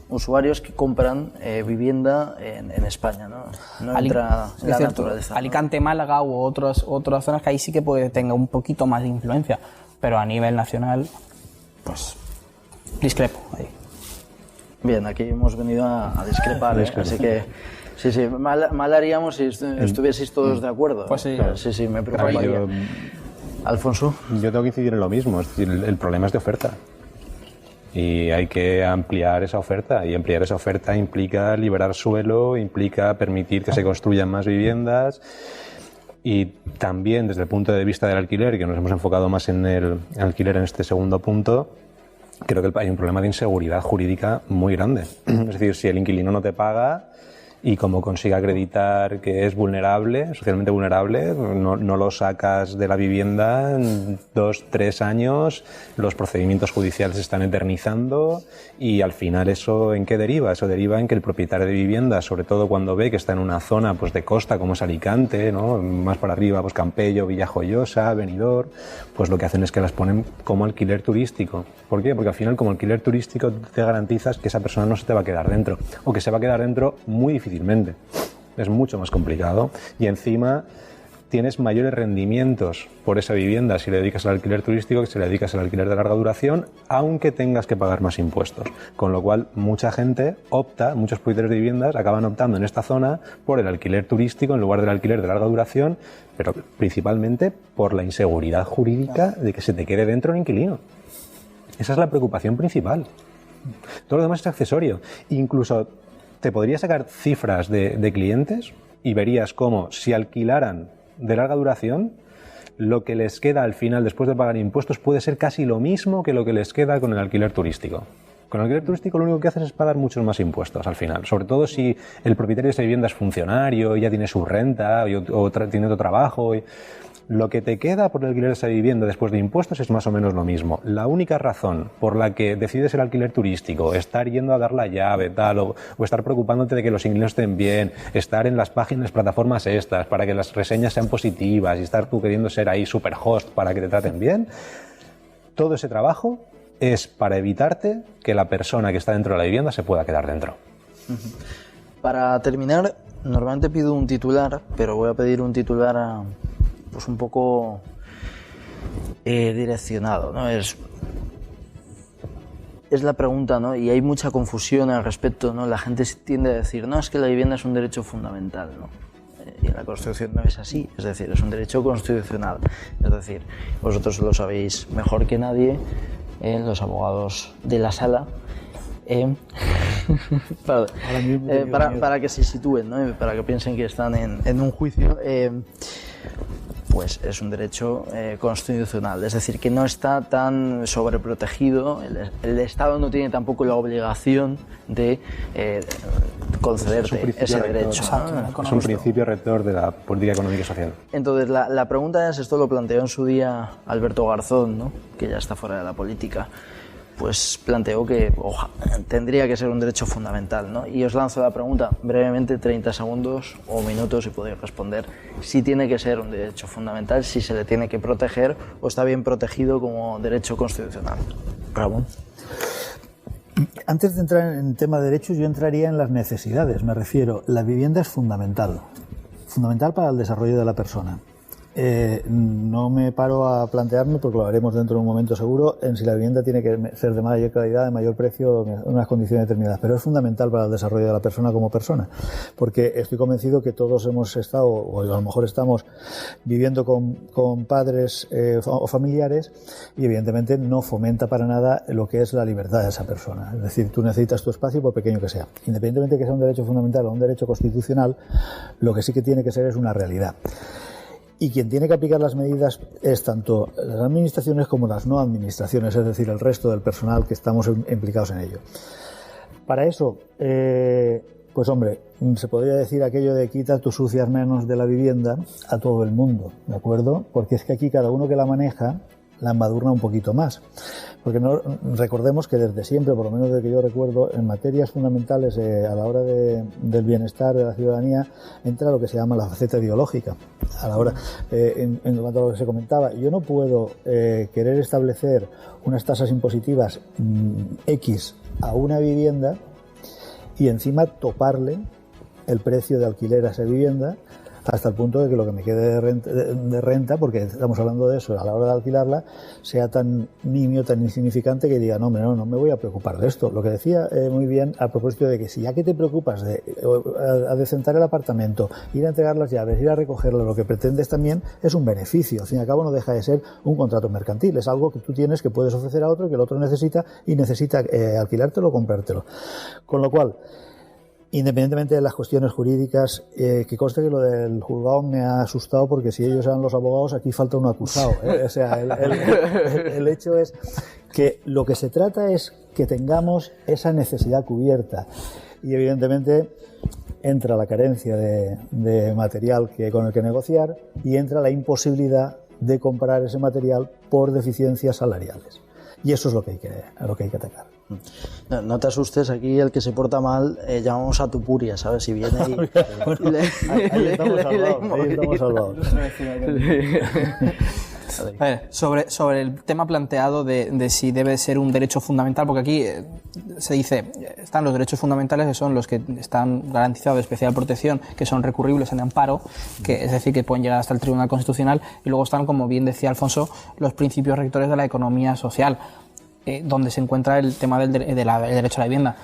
usuarios que compran vivienda en España, no entra en la naturaleza.
Alicante, Málaga u otras zonas que ahí sí que puede tener un poquito más de influencia, pero a nivel nacional, pues discrepo ahí.
Bien, aquí hemos venido a discrepar, así que sí, mal haríamos si estuvieseis todos de acuerdo.
Pues sí.
Sí, me preocuparía. Alfonso.
Yo tengo que incidir en lo mismo, es decir, el problema es de oferta. Y hay que ampliar esa oferta, y ampliar esa oferta implica liberar suelo, implica permitir que se construyan más viviendas, y también desde el punto de vista del alquiler, que nos hemos enfocado más en el alquiler en este segundo punto, creo que hay un problema de inseguridad jurídica muy grande. Es decir, si el inquilino no te paga y como consiga acreditar que es vulnerable, socialmente vulnerable, no lo sacas de la vivienda en 2-3 años, los procedimientos judiciales se están eternizando y al final ¿eso en qué deriva? Eso deriva en que el propietario de vivienda, sobre todo cuando ve que está en una zona pues de costa como es Alicante, ¿no? Más para arriba pues Campello, Villajoyosa, Benidorm, pues lo que hacen es que las ponen como alquiler turístico. ¿Por qué? Porque al final como alquiler turístico te garantizas que esa persona no se te va a quedar dentro, o que se va a quedar dentro muy difícilmente. Es mucho más complicado y encima tienes mayores rendimientos por esa vivienda si le dedicas al alquiler turístico que si le dedicas al alquiler de larga duración, aunque tengas que pagar más impuestos. Con lo cual mucha gente muchos propietarios de viviendas acaban optando en esta zona por el alquiler turístico en lugar del alquiler de larga duración, pero principalmente por la inseguridad jurídica de que se te quede dentro un inquilino. Esa es la preocupación principal. Todo lo demás es accesorio. Incluso te podría sacar cifras de clientes y verías cómo si alquilaran de larga duración, lo que les queda al final después de pagar impuestos puede ser casi lo mismo que lo que les queda con el alquiler turístico. Con el alquiler turístico lo único que haces es pagar muchos más impuestos al final, sobre todo si el propietario de esa vivienda es funcionario, ya tiene su renta o tiene otro trabajo. Lo que te queda por el alquiler de esa vivienda después de impuestos es más o menos lo mismo. La única razón por la que decides el alquiler turístico, estar yendo a dar la llave, tal, o estar preocupándote de que los inquilinos estén bien, estar en las páginas, plataformas estas, para que las reseñas sean positivas y estar tú queriendo ser ahí super host para que te traten bien, todo ese trabajo es para evitarte que la persona que está dentro de la vivienda se pueda quedar dentro.
Para terminar, normalmente pido un titular, pero voy a pedir un titular pues un poco direccionado, ¿no? Es la pregunta, ¿no? Y hay mucha confusión al respecto, ¿no? La gente tiende a decir, no, es que la vivienda es un derecho fundamental, ¿no? y en la Constitución no es así, es decir, es un derecho constitucional. Es decir, vosotros lo sabéis mejor que nadie, los abogados de la sala, para que se sitúen, ¿no? Para que piensen que están en un juicio, pues es un derecho constitucional, es decir, que no está tan sobreprotegido, el Estado no tiene tampoco la obligación de concederte ese derecho.
¿no? Es un principio rector de la política económica y social.
Entonces, la pregunta es, esto lo planteó en su día Alberto Garzón, ¿no? Que ya está fuera de la política, pues planteó que tendría que ser un derecho fundamental, ¿no? Y os lanzo la pregunta, brevemente, 30 segundos o minutos, si podéis responder, si tiene que ser un derecho fundamental, si se le tiene que proteger o está bien protegido como derecho constitucional. Ramón.
Antes de entrar en el tema de derechos, yo entraría en las necesidades. Me refiero, la vivienda es fundamental para el desarrollo de la persona. No me paro a plantearme, porque lo haremos dentro de un momento seguro, en si la vivienda tiene que ser de mayor calidad, de mayor precio, en unas condiciones determinadas, pero es fundamental para el desarrollo de la persona como persona, porque estoy convencido que todos hemos estado, o a lo mejor estamos viviendo con padres o familiares, y evidentemente no fomenta para nada lo que es la libertad de esa persona. Es decir, tú necesitas tu espacio, por pequeño que sea. Independientemente de que sea un derecho fundamental o un derecho constitucional, lo que sí que tiene que ser es una realidad. Y quien tiene que aplicar las medidas es tanto las administraciones como las no administraciones, es decir, el resto del personal que estamos implicados en ello. Para eso, pues hombre, se podría decir aquello de quita tus sucias manos de la vivienda a todo el mundo, ¿de acuerdo? Porque es que aquí cada uno que la maneja la embadurna un poquito más. Porque no, recordemos que desde siempre, por lo menos desde que yo recuerdo, en materias fundamentales a la hora del bienestar de la ciudadanía entra lo que se llama la faceta ideológica. A la hora, en cuanto a lo que se comentaba, yo no puedo querer establecer unas tasas impositivas X a una vivienda y encima toparle el precio de alquiler a esa vivienda hasta el punto de que lo que me quede de renta, porque estamos hablando de eso, a la hora de alquilarla, sea tan nimio, tan insignificante que diga, no me voy a preocupar de esto. Lo que decía muy bien a propósito de que si ya que te preocupas de adecentar el apartamento, ir a entregar las llaves, ir a recogerlo, lo que pretendes también es un beneficio. Al fin y al cabo no deja de ser un contrato mercantil, es algo que tú tienes que puedes ofrecer a otro, que el otro necesita y necesita alquilártelo o comprártelo. Con lo cual, independientemente de las cuestiones jurídicas, que conste que lo del juzgado me ha asustado, porque si ellos eran los abogados, aquí falta un acusado, O sea, el hecho es que lo que se trata es que tengamos esa necesidad cubierta, y evidentemente entra la carencia de material con el que negociar, y entra la imposibilidad de comprar ese material por deficiencias salariales. Y eso es lo que hay que atacar.
No te asustes, aquí el que se porta mal llamamos a Tupuria, ¿sabes? Si viene y...
Bueno, ahí estamos salvados.
Sobre el tema planteado de si debe ser un derecho fundamental, porque aquí se dice, están los derechos fundamentales, que son los que están garantizados de especial protección, que son recurribles en amparo, que es decir, que pueden llegar hasta el Tribunal Constitucional, y luego están, como bien decía Alfonso, los principios rectores de la economía social, donde se encuentra el tema del derecho a la vivienda.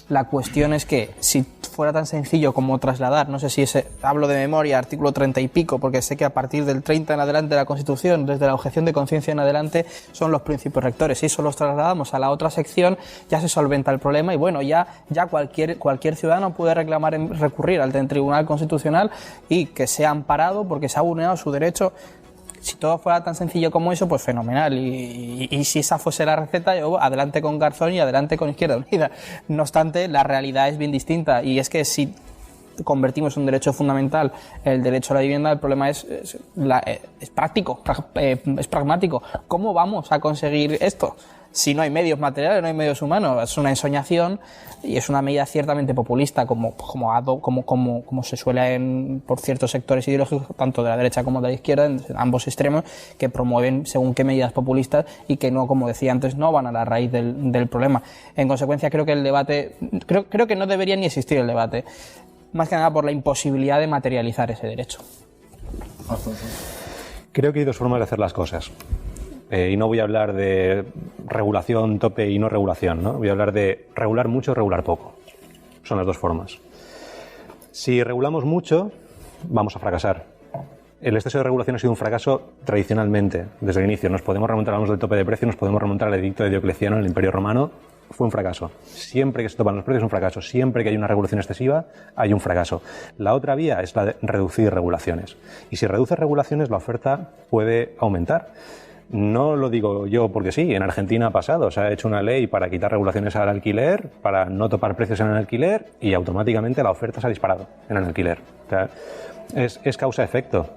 La cuestión es que si fuera tan sencillo como trasladar, no sé si hablo de memoria, artículo 30 y pico, porque sé que a partir del 30 en adelante de la Constitución, desde la objeción de conciencia en adelante, son los principios rectores. Si eso los trasladamos a la otra sección, ya se solventa el problema y bueno, ya cualquier ciudadano puede recurrir al Tribunal Constitucional y que sea amparado porque se ha vulnerado su derecho. Si todo fuera tan sencillo como eso, pues fenomenal. Y si esa fuese la receta, yo adelante con Garzón y adelante con Izquierda Unida. No obstante, la realidad es bien distinta. Y es que si convertimos en un derecho fundamental el derecho a la vivienda, el problema es práctico, es pragmático. ¿Cómo vamos a conseguir esto? Si no hay medios materiales, no hay medios humanos, es una ensoñación y es una medida ciertamente populista, como se suele por ciertos sectores ideológicos, tanto de la derecha como de la izquierda, en ambos extremos, que promueven según qué medidas populistas y que no, como decía antes, no van a la raíz del problema. En consecuencia, creo que el debate, creo que no debería ni existir el debate, más que nada por la imposibilidad de materializar ese derecho.
Creo que hay dos formas de hacer las cosas. Y no voy a hablar de regulación, tope y no regulación, ¿no? Voy a hablar de regular mucho, regular poco. Son las dos formas. Si regulamos mucho, vamos a fracasar. El exceso de regulación ha sido un fracaso tradicionalmente, desde el inicio. Nos podemos remontar, hablamos del tope de precios, nos podemos remontar al edicto de Diocleciano en el Imperio Romano. Fue un fracaso. Siempre que se topan los precios es un fracaso. Siempre que hay una regulación excesiva hay un fracaso. La otra vía es la de reducir regulaciones. Y si reduces regulaciones, la oferta puede aumentar. No lo digo yo porque sí, en Argentina ha pasado. Se ha hecho una ley para quitar regulaciones al alquiler, para no topar precios en el alquiler, y automáticamente la oferta se ha disparado en el alquiler. O sea, es causa-efecto.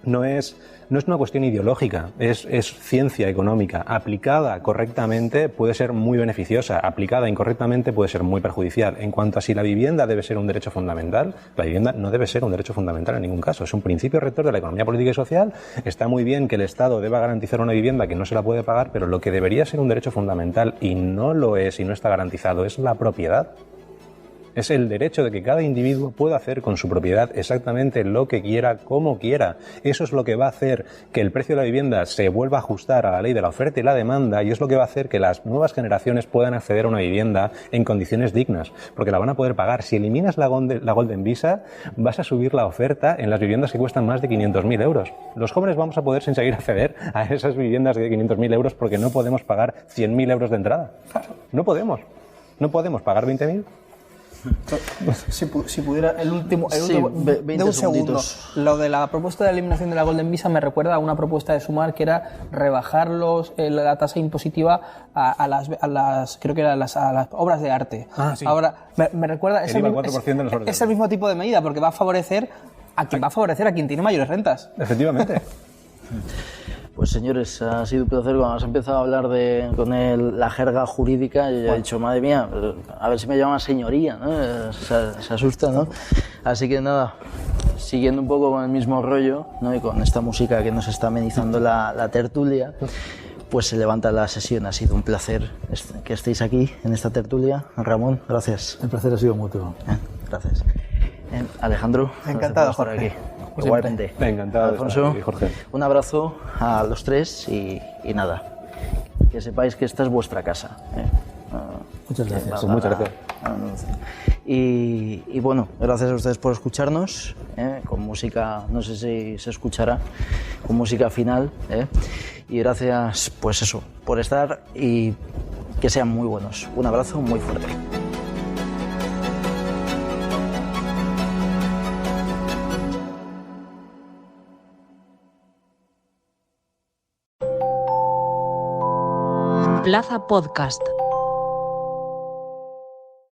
No es una cuestión ideológica, es ciencia económica. Aplicada correctamente puede ser muy beneficiosa, aplicada incorrectamente puede ser muy perjudicial. En cuanto a si la vivienda debe ser un derecho fundamental, la vivienda no debe ser un derecho fundamental en ningún caso. Es un principio rector de la economía política y social. Está muy bien que el Estado deba garantizar una vivienda que no se la puede pagar, pero lo que debería ser un derecho fundamental, y no lo es y no está garantizado, es la propiedad. Es el derecho de que cada individuo pueda hacer con su propiedad exactamente lo que quiera, como quiera. Eso es lo que va a hacer que el precio de la vivienda se vuelva a ajustar a la ley de la oferta y la demanda, y es lo que va a hacer que las nuevas generaciones puedan acceder a una vivienda en condiciones dignas, porque la van a poder pagar. Si eliminas la Golden Visa, vas a subir la oferta en las viviendas que cuestan más de 500.000 euros. Los jóvenes vamos a poder seguir acceder a esas viviendas de 500.000 euros porque no podemos pagar 100.000 euros de entrada. No podemos pagar 20.000.
Si pudiera, el último
Sí,
de
20
un segundo.
segunditos.
Lo de la propuesta de eliminación de la Golden Visa me recuerda a una propuesta de Sumar que era rebajar la tasa impositiva a las creo que era a las obras de arte.
Sí.
Ahora me recuerda
El IVA al 4% de las obras de
es el mismo tipo de medida porque va a favorecer a quien tiene mayores rentas.
Efectivamente.
Pues señores, ha sido un placer. Cuando has empezado a hablar con la jerga jurídica, yo ya he dicho, madre mía, a ver si me llaman señoría, ¿no? Se asusta, ¿no? Así que nada, siguiendo un poco con el mismo rollo, ¿no? Y con esta música que nos está amenizando la tertulia, pues se levanta la sesión. Ha sido un placer que estéis aquí en esta tertulia. Ramón, gracias.
El placer ha sido mutuo.
Gracias. Alejandro,
Encantado,
gracias por
Jorge.
aquí. Igualmente.
Encantado de
Alfonso,
estar aquí, Jorge.
un abrazo a los tres y nada, que sepáis que esta es vuestra casa.
Muchas gracias.
Muchas gracias.
Y bueno, gracias a ustedes por escucharnos, con música, no sé si se escuchará, con música final, y gracias, pues eso, por estar y que sean muy buenos. Un abrazo muy fuerte.
Plaza Podcast.